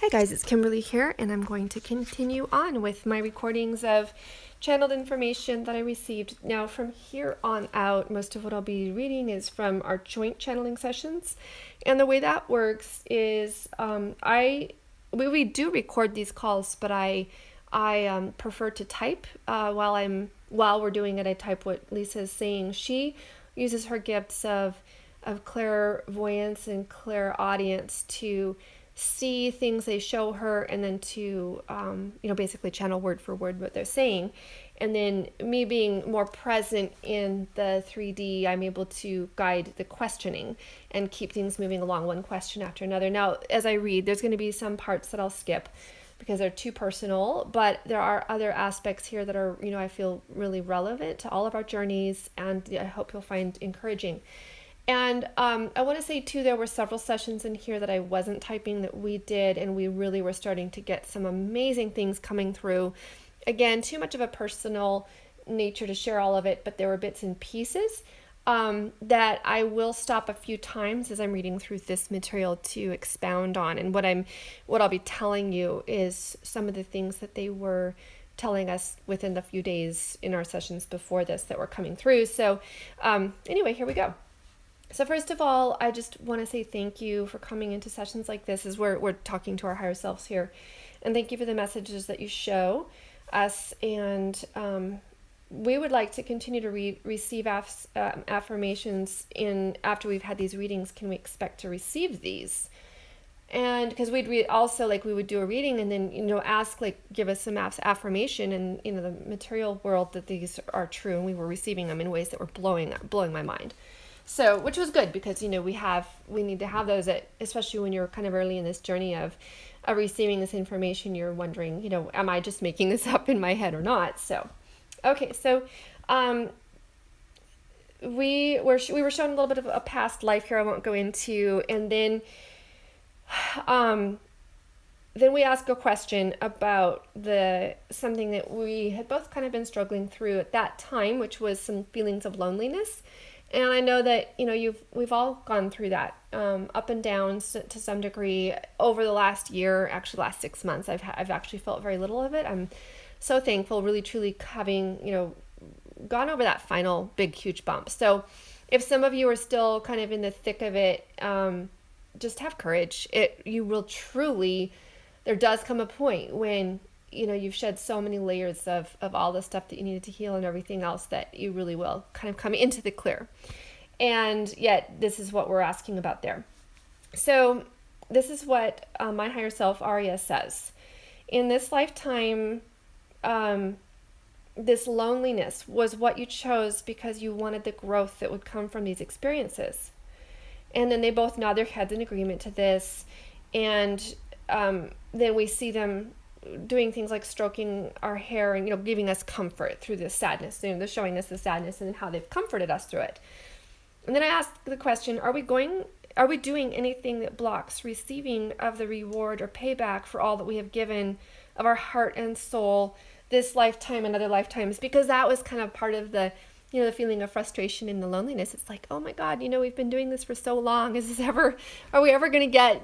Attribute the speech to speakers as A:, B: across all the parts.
A: Hi guys, it's Kimberly here, and I'm going to continue on with my recordings of channeled information that I received. Now from here on out, most of what I'll be reading is from our joint channeling sessions. And the way that works is we do record these calls, but I prefer to type while we're doing it. I type what Lisa is saying. She uses her gifts of clairvoyance and clairaudience to see things they show her, and then to basically channel word for word what they're saying. And then me being more present in the 3D, I'm able to guide the questioning and keep things moving along, one question after another. Now as I read, there's going to be some parts that I'll skip because they're too personal, but there are other aspects here that are, I feel really relevant to all of our journeys, and I hope you'll find encouraging. And I want to say too, there were several sessions in here that I wasn't typing that we did, and we really were starting to get some amazing things coming through. Again, too much of a personal nature to share all of it, but there were bits and pieces that I will stop a few times as I'm reading through this material to expound on. And what I'll be telling you is some of the things that they were telling us within the few days in our sessions before this that were coming through. So anyway, here we go. So first of all, I just want to say thank you for coming into sessions like this, as we're talking to our higher selves here. And thank you for the messages that you show us. And we would like to continue to receive affirmations after we've had these readings. Can we expect to receive these? And because we'd we would do a reading and then, ask, give us some affirmation and, the material world that these are true. And we were receiving them in ways that were blowing my mind. So, which was good because, we need to have those, especially when you're kind of early in this journey of receiving this information. You're wondering, am I just making this up in my head or not? So, okay. So, we were shown a little bit of a past life here. I won't go into, and then we ask a question about something that we had both kind of been struggling through at that time, which was some feelings of loneliness. And I know that, we've all gone through that, up and down to some degree over the last year, actually last 6 months. I've actually felt very little of it. I'm so thankful, really, truly having, gone over that final big, huge bump. So if some of you are still kind of in the thick of it, just have courage. You will truly, there does come a point when, you've shed so many layers of all the stuff that you needed to heal and everything else that you really will kind of come into the clear. And yet this is what we're asking about there. So this is what my higher self, Arya, says. In this lifetime, this loneliness was what you chose because you wanted the growth that would come from these experiences. And then they both nod their heads in agreement to this. And then we see them doing things like stroking our hair and, giving us comfort through this sadness. They're showing us the sadness and how they've comforted us through it. And then I ask the question, are we doing anything that blocks receiving of the reward or payback for all that we have given of our heart and soul this lifetime and other lifetimes? Because that was kind of part of the the feeling of frustration and the loneliness. It's like, oh my God, we've been doing this for so long. Are we ever going to get,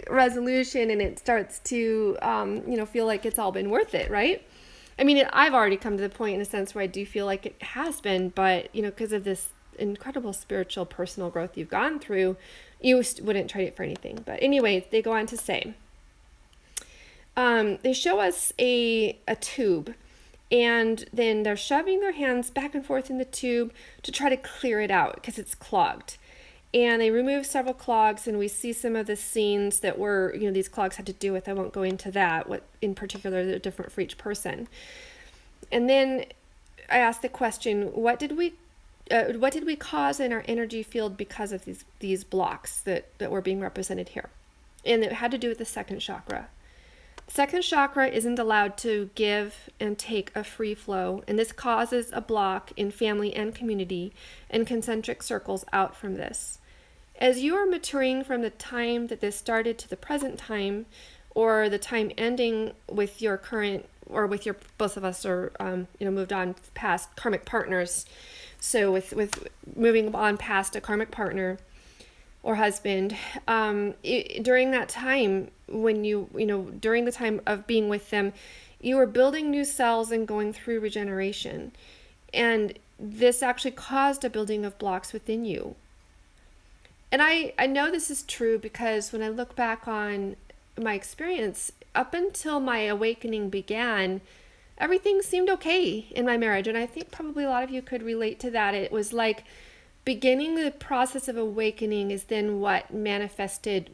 A: resolution? And it starts to, feel like it's all been worth it, right? I mean, I've already come to the point in a sense where I do feel like it has been, but, because of this incredible spiritual personal growth you've gone through, you wouldn't trade it for anything. But anyway, they go on to say, they show us a tube. And then they're shoving their hands back and forth in the tube to try to clear it out because it's clogged. And they remove several clogs, and we see some of the scenes that were, these clogs had to do with. I won't go into that, what in particular they're different for each person. And then I asked the question, what did we cause in our energy field because of these blocks that were being represented here? And it had to do with the second chakra. Second chakra isn't allowed to give and take a free flow, and this causes a block in family and community and concentric circles out from this. As you are maturing from the time that this started to the present time, or the time ending with your current, or with your, both of us are, moved on past karmic partners. So with moving on past a karmic partner, or husband, during that time when during the time of being with them, you were building new cells and going through regeneration. And this actually caused a building of blocks within you. And I know this is true because when I look back on my experience, up until my awakening began, everything seemed okay in my marriage. And I think probably a lot of you could relate to that. It was like beginning the process of awakening is then what manifested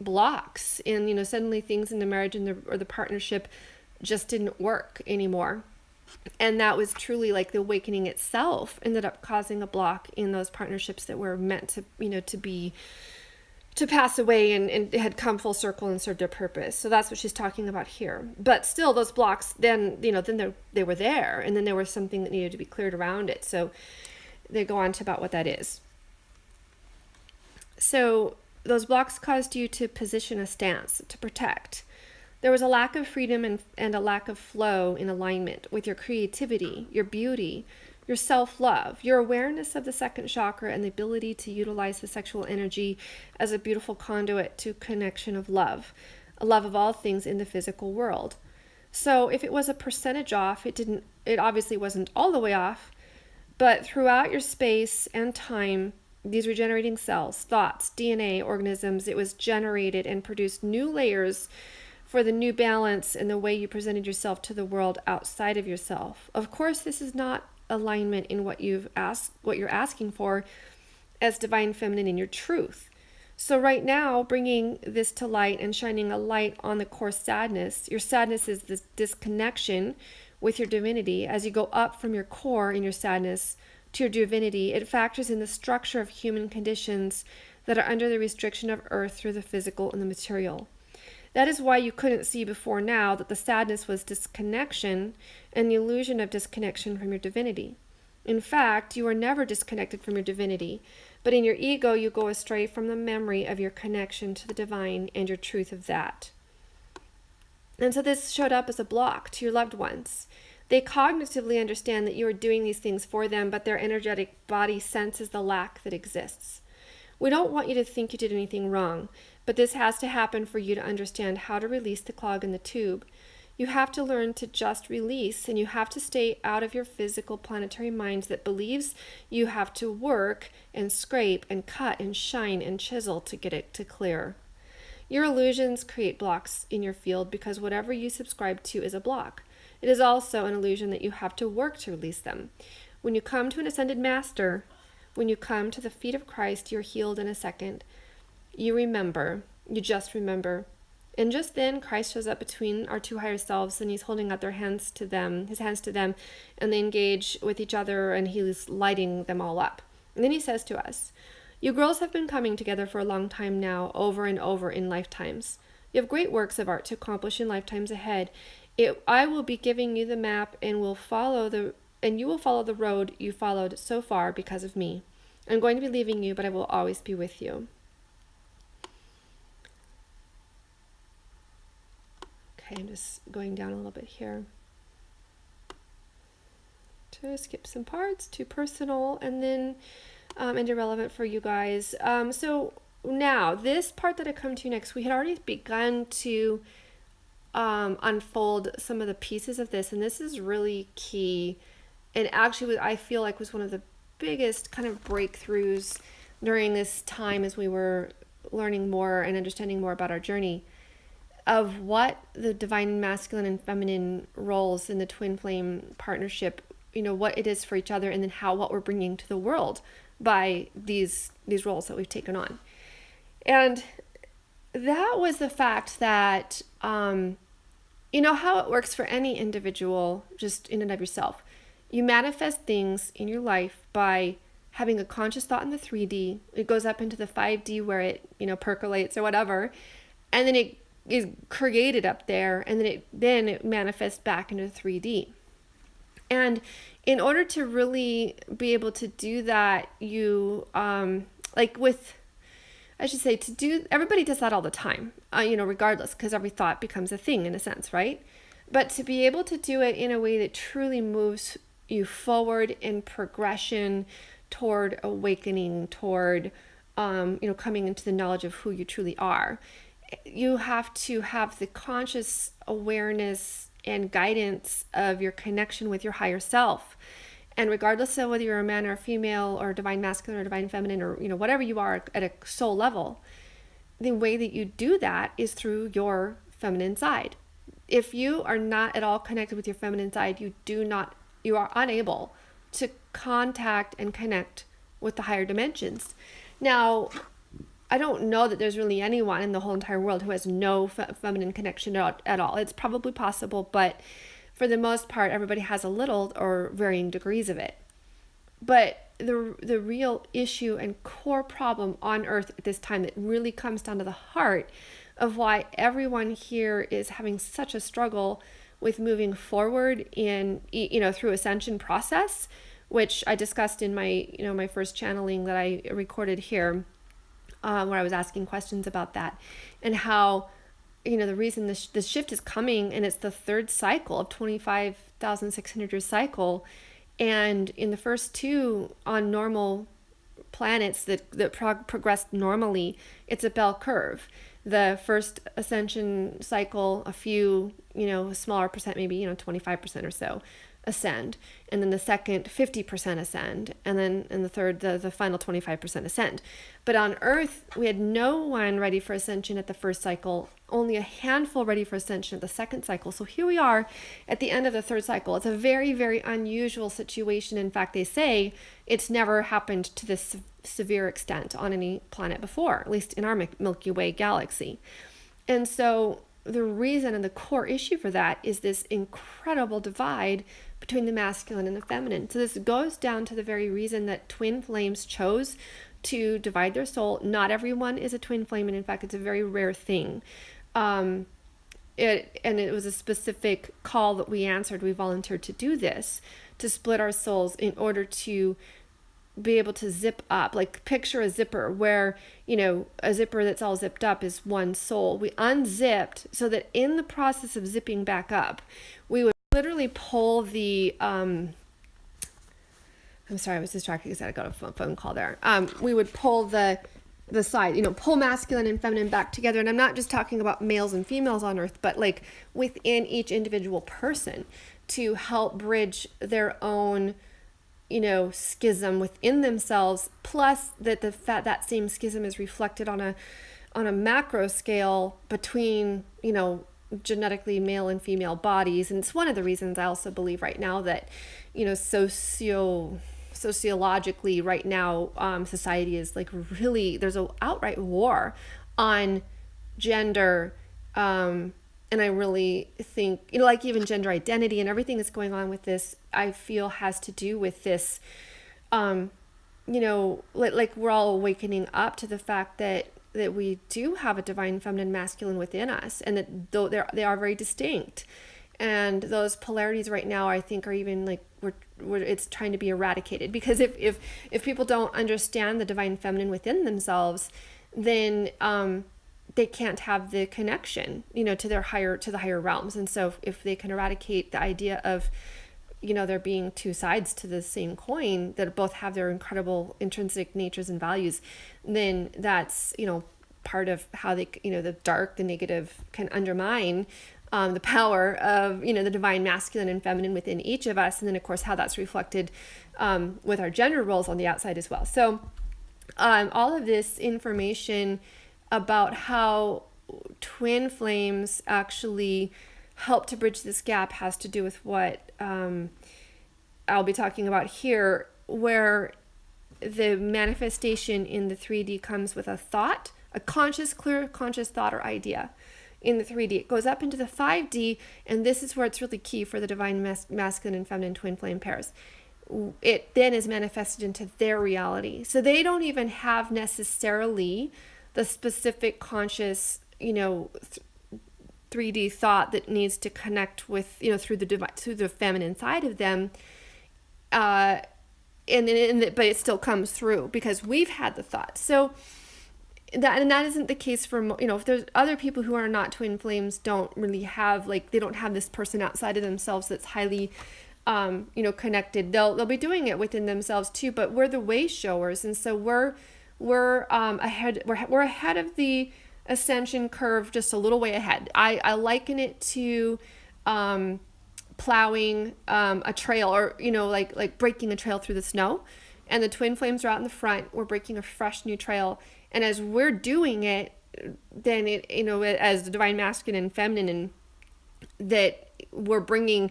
A: blocks. And, suddenly things in the marriage or the partnership just didn't work anymore. And that was truly like the awakening itself ended up causing a block in those partnerships that were meant to pass away and had come full circle and served a purpose. So that's what she's talking about here. But still, those blocks then they were there, and then there was something that needed to be cleared around it. So they go on to about what that is. So those blocks caused you to position a stance to protect. There was a lack of freedom and a lack of flow in alignment with your creativity, your beauty, your self-love, your awareness of the second chakra, and the ability to utilize the sexual energy as a beautiful conduit to connection of love, a love of all things in the physical world. So if it was a percentage off, it obviously wasn't all the way off, but throughout your space and time, these regenerating cells, thoughts, DNA, organisms, it was generated and produced new layers for the new balance in the way you presented yourself to the world outside of yourself. Of course, this is not alignment in what you're asking for as divine feminine in your truth. So right now, bringing this to light and shining a light on the core sadness, your sadness is this disconnection with your divinity. As you go up from your core in your sadness to your divinity, it factors in the structure of human conditions that are under the restriction of earth through the physical and the material. That is why you couldn't see before now that the sadness was disconnection and the illusion of disconnection from your divinity. In fact, you are never disconnected from your divinity, but in your ego you go astray from the memory of your connection to the divine and your truth of that. And so this showed up as a block to your loved ones. They cognitively understand that you are doing these things for them, but their energetic body senses the lack that exists. We don't want you to think you did anything wrong, but this has to happen for you to understand how to release the clog in the tube. You have to learn to just release, and you have to stay out of your physical planetary mind that believes you have to work and scrape and cut and shine and chisel to get it to clear. Your illusions create blocks in your field because whatever you subscribe to is a block. It is also an illusion that you have to work to release them. When you come to an ascended master, when you come to the feet of Christ, you're healed in a second. You just remember. And just then Christ shows up between our two higher selves, and he's holding out his hands to them, and they engage with each other, and he's lighting them all up. And then he says to us, "You girls have been coming together for a long time now, over and over in lifetimes. You have great works of art to accomplish in lifetimes ahead. I will be giving you the map, and you will follow the road you followed so far because of me. I'm going to be leaving you, but I will always be with you." Okay, I'm just going down a little bit here to skip some parts, too personal, and then and irrelevant for you guys. So now, this part that I come to next, we had already begun to unfold some of the pieces of this, and this is really key, and actually I feel like was one of the biggest kind of breakthroughs during this time as we were learning more and understanding more about our journey of what the divine masculine and feminine roles in the twin flame partnership, what it is for each other, and then what we're bringing to the world by these roles that we've taken on. And that was the fact that how it works for any individual just in and of yourself. You manifest things in your life by having a conscious thought in the 3D. It goes up into the 5D where it percolates or whatever, and then it is created up there, and then it manifests back into 3D. And in order to really be able to do that, you everybody does that all the time, regardless, because every thought becomes a thing in a sense, right? But to be able to do it in a way that truly moves you forward in progression toward awakening, toward coming into the knowledge of who you truly are. You have to have the conscious awareness and guidance of your connection with your higher self. And regardless of whether you're a man or a female or divine masculine or divine feminine or whatever you are at a soul level, the way that you do that is through your feminine side. If you are not at all connected with your feminine side, you are unable to contact and connect with the higher dimensions. Now, I don't know that there's really anyone in the whole entire world who has no feminine connection at all. It's probably possible, but for the most part, everybody has a little or varying degrees of it. But the real issue and core problem on Earth at this time that really comes down to the heart of why everyone here is having such a struggle with moving forward in through ascension process, which I discussed in my my first channeling that I recorded here, where I was asking questions about that, and how the reason this shift is coming, and it's the third cycle of 25,600 year cycle, and in the first two on normal planets that progressed normally, it's a bell curve. The first ascension cycle, a few, a smaller percent, maybe 25% or so ascend, and then the second 50% ascend, and then in the third the final 25% ascend. But on Earth, we had no one ready for ascension at the first cycle, only a handful ready for ascension at the second cycle. So here we are at the end of the third cycle. It's a very, very unusual situation. In fact, they say it's never happened to this severe extent on any planet before, at least in our Milky Way galaxy. And so the reason and the core issue for that is this incredible divide between the masculine and the feminine. So this goes down to the very reason that twin flames chose to divide their soul. Not everyone is a twin flame, and in fact, it's a very rare thing. It was a specific call that we answered. We volunteered to do this, to split our souls in order to be able to zip up. Like, picture a zipper where, a zipper that's all zipped up is one soul. We unzipped so that in the process of zipping back up, we would literally pull the, I'm sorry, I was distracted because I got a phone call there. We would pull the side, pull masculine and feminine back together. And I'm not just talking about males and females on Earth, but like within each individual person, to help bridge their own schism within themselves, plus that same schism is reflected on a macro scale between genetically male and female bodies. And it's one of the reasons I also believe right now that sociologically right now, society is like really, there's an outright war on gender, and I really think, like even gender identity and everything that's going on with this, I feel has to do with this, like we're all awakening up to the fact that we do have a divine feminine masculine within us, and that though they are very distinct. And those polarities right now, I think, are even like it's trying to be eradicated, because if people don't understand the divine feminine within themselves, then they can't have the connection, to the higher realms. And so if they can eradicate the idea of, there being two sides to the same coin that both have their incredible intrinsic natures and values, then that's, part of how they, the dark, the negative can undermine the power of, the divine masculine and feminine within each of us. And then of course, how that's reflected with our gender roles on the outside as well. So all of this information about how twin flames actually help to bridge this gap has to do with what I'll be talking about here, where the manifestation in the 3D comes with a thought, a clear conscious thought or idea. In the 3D, it goes up into the 5D, and this is where it's really key for the divine masculine and feminine twin flame pairs. It then is manifested into their reality. So they don't even have necessarily the specific conscious, 3D thought that needs to connect with, through the feminine side of them, but it still comes through because we've had the thought. So that isn't the case for, if there's other people who are not twin flames, don't really have, they don't have this person outside of themselves that's highly, connected. They'll be doing it within themselves too, but we're the way showers. And so we're ahead. We're ahead of the ascension curve, just a little way ahead. I liken it to plowing a trail, or like breaking a trail through the snow, and the twin flames are out in the front. We're breaking a fresh new trail, and as we're doing it, then it as the divine masculine and feminine, and that we're bringing,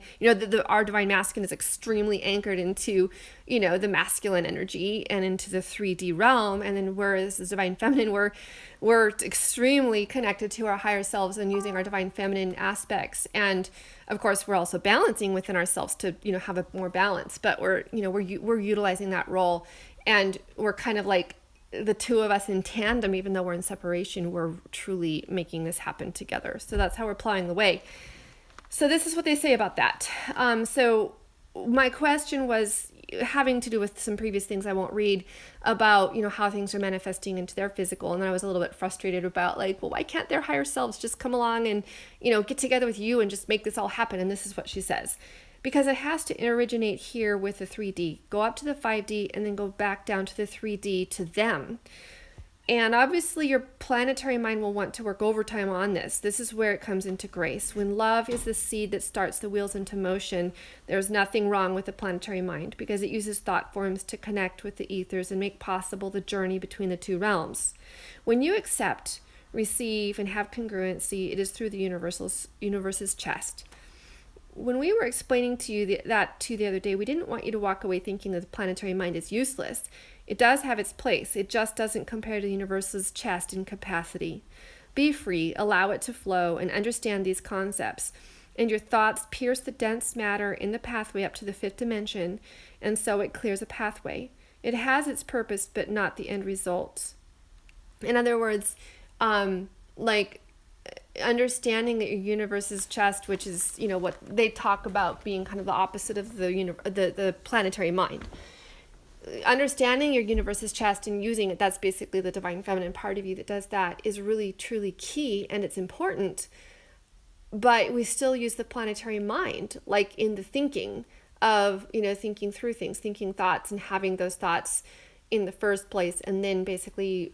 A: our divine masculine is extremely anchored into, the masculine energy and into the 3D realm. And then whereas the divine feminine, we're extremely connected to our higher selves and using our divine feminine aspects. And of course, we're also balancing within ourselves to, have a more balance, but we're utilizing that role, and we're kind of like the two of us in tandem. Even though we're in separation, we're truly making this happen together. So that's how we're plowing the way. So this is what they say about that. So my question was having to do with some previous things I won't read about, how things are manifesting into their physical. And then I was a little bit frustrated about like, well, why can't their higher selves just come along and, get together with you and just make this all happen? And this is what she says. Because it has to originate here with the 3D, go up to the 5D and then go back down to the 3D to them. And obviously your planetary mind will want to work overtime on this. This is where it comes into grace. When love is the seed that starts the wheels into motion, there's nothing wrong with the planetary mind, because it uses thought forms to connect with the ethers and make possible the journey between the two realms. When you accept, receive, and have congruency, it is through the universe's chest. When we were explaining to you that the other day, we didn't want you to walk away thinking that the planetary mind is useless. It does have its place. It just doesn't compare to the universe's chest in capacity. Be free, allow it to flow, and understand these concepts. And your thoughts pierce the dense matter in the pathway up to the fifth dimension, and so it clears a pathway. It has its purpose, but not the end result. In other words, like understanding that your universe's chest, which is, what they talk about being kind of the opposite of the planetary mind. Understanding your universe's chest and using it, that's basically the divine feminine part of you that does that, is really truly key, and it's important. But we still use the planetary mind, like in the thinking of, thinking through things, thinking thoughts, and having those thoughts in the first place, and then basically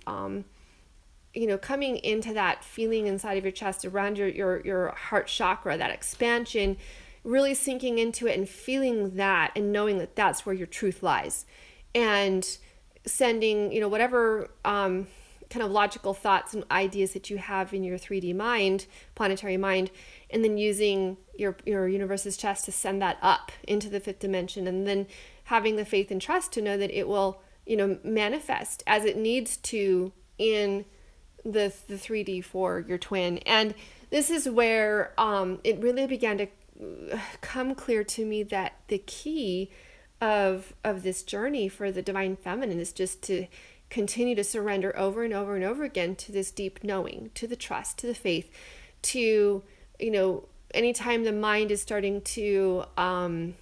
A: coming into that feeling inside of your chest around your heart chakra, that expansion, really sinking into it and feeling that and knowing that that's where your truth lies. And sending, whatever kind of logical thoughts and ideas that you have in your 3D mind, planetary mind, and then using your universe's chest to send that up into the fifth dimension, and then having the faith and trust to know that it will, manifest as it needs to in the 3D for your twin. And this is where it really began to come clear to me that the key of this journey for the divine feminine is just to continue to surrender over and over and over again to this deep knowing, to the trust, to the faith, to, anytime the mind is starting to, the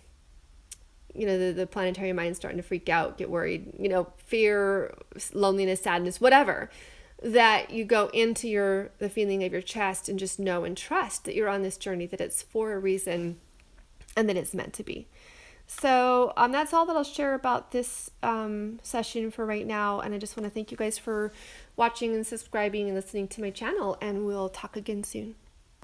A: planetary mind starting to freak out, get worried, fear, loneliness, sadness, whatever, that you go into the feeling of your chest and just know and trust that you're on this journey, that it's for a reason, and that it's meant to be. So that's all that I'll share about this session for right now. And I just want to thank you guys for watching and subscribing and listening to my channel, and we'll talk again soon.